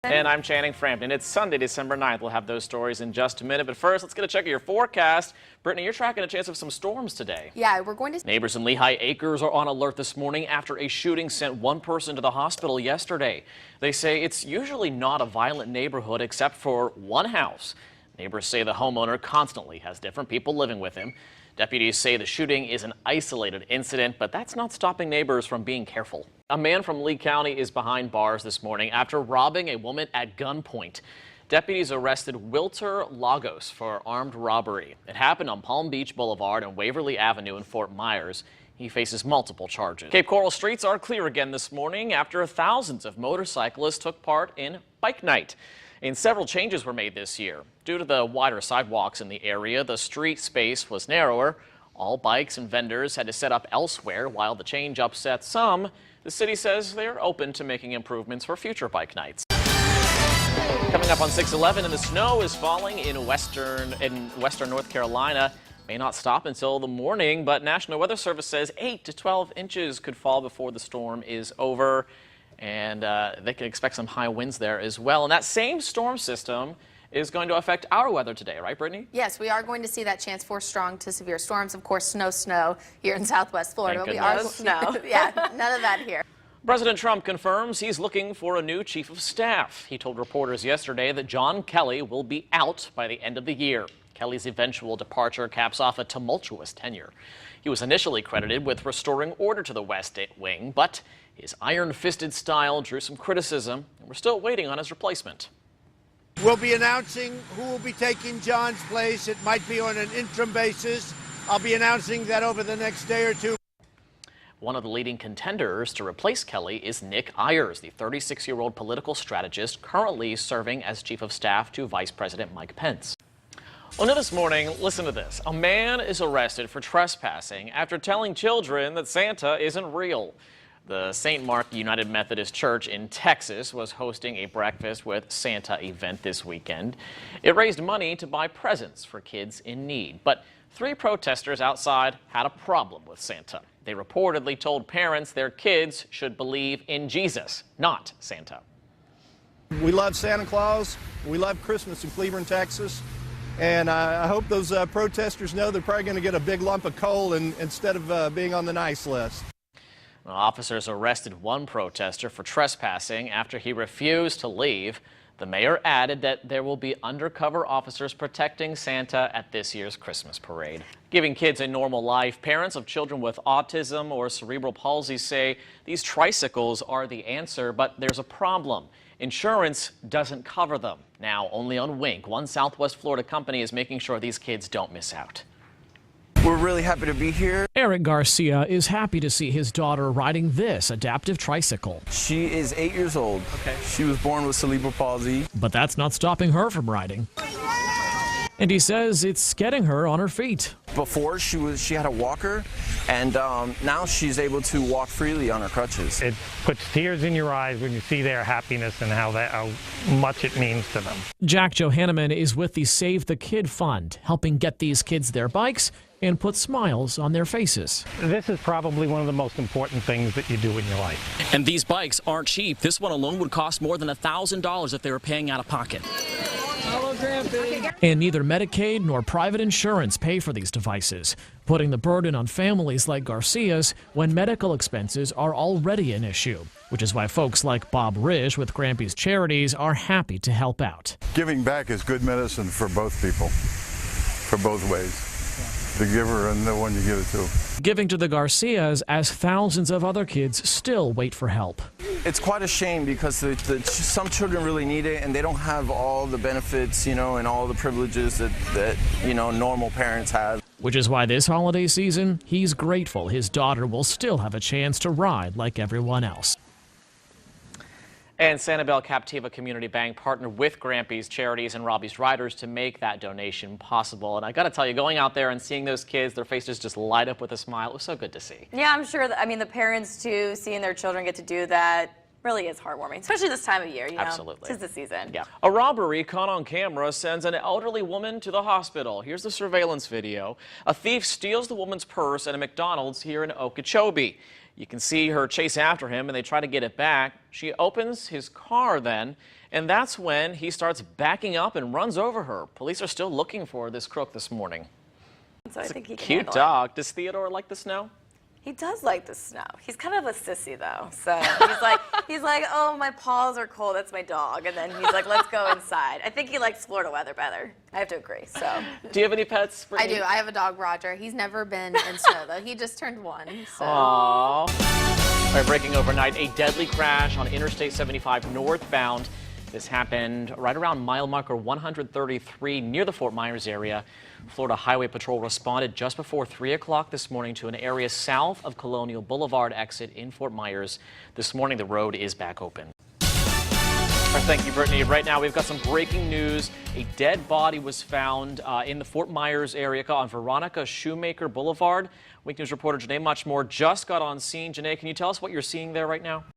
And I'm Channing Frampton. It's Sunday, December 9th. We'll have those stories in just a minute. But first, let's get a check of your forecast. Brittany, you're tracking a chance of some storms today. Yeah, we're going to... Neighbors in Lehigh Acres are on alert this morning after a shooting sent one person to the hospital yesterday. They say it's usually not a violent neighborhood except for one house. Neighbors say the homeowner constantly has different people living with him. Deputies say the shooting is an isolated incident, but that's not stopping neighbors from being careful. A man from Lee County is behind bars this morning after robbing a woman at gunpoint. Deputies arrested Wilter Lagos for armed robbery. It happened on Palm Beach Boulevard and Waverly Avenue in Fort Myers. He faces multiple charges. Cape Coral streets are clear again this morning after thousands of motorcyclists took part in Bike Night. And several changes were made this year. Due to the wider sidewalks in the area, the street space was narrower. All bikes and vendors had to set up elsewhere. While the change upset some, the city says they're open to making improvements for future bike nights. Coming up on 6/11, and the snow is falling in western North Carolina. May not stop until the morning, but National Weather Service says 8 to 12 inches could fall before the storm is over. And they can expect some high winds there as well. And that same storm system is going to affect our weather today, right, Brittany? Yes, we are going to see that chance for strong to severe storms. Of course, snow here in Southwest Florida. Thank We are goodness. yeah, none of that here. President Trump confirms he's looking for a new chief of staff. He told reporters yesterday that John Kelly will be out by the end of the year. Kelly's eventual departure caps off a tumultuous tenure. He was initially credited with restoring order to the West Wing, but his iron-fisted style drew some criticism, and we're still waiting on his replacement. We'll be announcing who will be taking John's place. It might be on an interim basis. I'll be announcing that over the next day or two. One of the leading contenders to replace Kelly is Nick Ayers, the 36-year-old political strategist currently serving as chief of staff to Vice President Mike Pence. Well, now this morning, listen to this. A man is arrested for trespassing after telling children that Santa isn't real. The St. Mark United Methodist Church in Texas was hosting a breakfast with Santa event this weekend. It raised money to buy presents for kids in need. But 3 protesters outside had a problem with Santa. They reportedly told parents their kids should believe in Jesus, not Santa. We love Santa Claus. We love Christmas in Cleveland, Texas. And I hope those protesters know they're probably going to get a big lump of coal instead of being on the nice list. Well, officers arrested one protester for trespassing after he refused to leave. The mayor added that there will be undercover officers protecting Santa at this year's Christmas parade. Giving kids a normal life, parents of children with autism or cerebral palsy say these tricycles are the answer, but there's a problem. Insurance doesn't cover them. Now, only on Wink, one Southwest Florida company is making sure these kids don't miss out. We're really happy to be here. Eric Garcia is happy to see his daughter riding this adaptive tricycle. She is 8 years old. Okay. She was born with cerebral palsy. But that's not stopping her from riding. And he says it's getting her on her feet. Before she had a walker, and now she's able to walk freely on her crutches. It puts tears in your eyes when you see their happiness and how much it means to them. Jack Johanneman is with the Save the Kid Fund, helping get these kids their bikes and put smiles on their faces. This is probably one of the most important things that you do in your life. And these bikes aren't cheap. This one alone would cost more than $1,000 if they were paying out of pocket. And neither Medicaid nor private insurance pay for these devices, putting the burden on families like Garcia's when medical expenses are already an issue, which is why folks like Bob Risch with Grampy's Charities are happy to help out. Giving back is good medicine for both people, for both ways. The giver and the one you give it to. Giving to the Garcias as thousands of other kids still wait for help. It's quite a shame because some children really need it and they don't have all the benefits, and all the privileges that normal parents have. Which is why this holiday season, he's grateful his daughter will still have a chance to ride like everyone else. And Sanibel Captiva Community Bank partnered with Grampy's Charities and Robbie's Riders to make that donation possible. And I got to tell you, going out there and seeing those kids, their faces just light up with a smile. It was so good to see. Yeah, I'm sure. The parents, too, seeing their children get to do that really is heartwarming, especially this time of year. Absolutely. 'Tis the season. Yeah. A robbery caught on camera sends an elderly woman to the hospital. Here's the surveillance video. A thief steals the woman's purse at a McDonald's here in Okeechobee. You can see her chase after him, and they try to get it back. She opens his car then, and that's when he starts backing up and runs over her. Police are still looking for this crook this morning. So I think he can Cute handle it. dog. Does Theodore like the snow? He does like the snow. He's kind of a sissy though. So he's like, oh, my paws are cold. That's my dog. And then he's like, let's go inside. I think he likes Florida weather better. I have to agree. So. Do you have any pets? I do. I have a dog, Roger. He's never been in snow though. He just turned 1. So. Aww. All right, breaking overnight, a deadly crash on Interstate 75 northbound. This happened right around mile marker 133 near the Fort Myers area. Florida Highway Patrol responded just before 3 o'clock this morning to an area south of Colonial Boulevard exit in Fort Myers. This morning, the road is back open. All right, thank you, Brittany. Right now, we've got some breaking news. A dead body was found in the Fort Myers area on Veronica Shoemaker Boulevard. Week News reporter Janae Muchmore just got on scene. Janae, can you tell us what you're seeing there right now?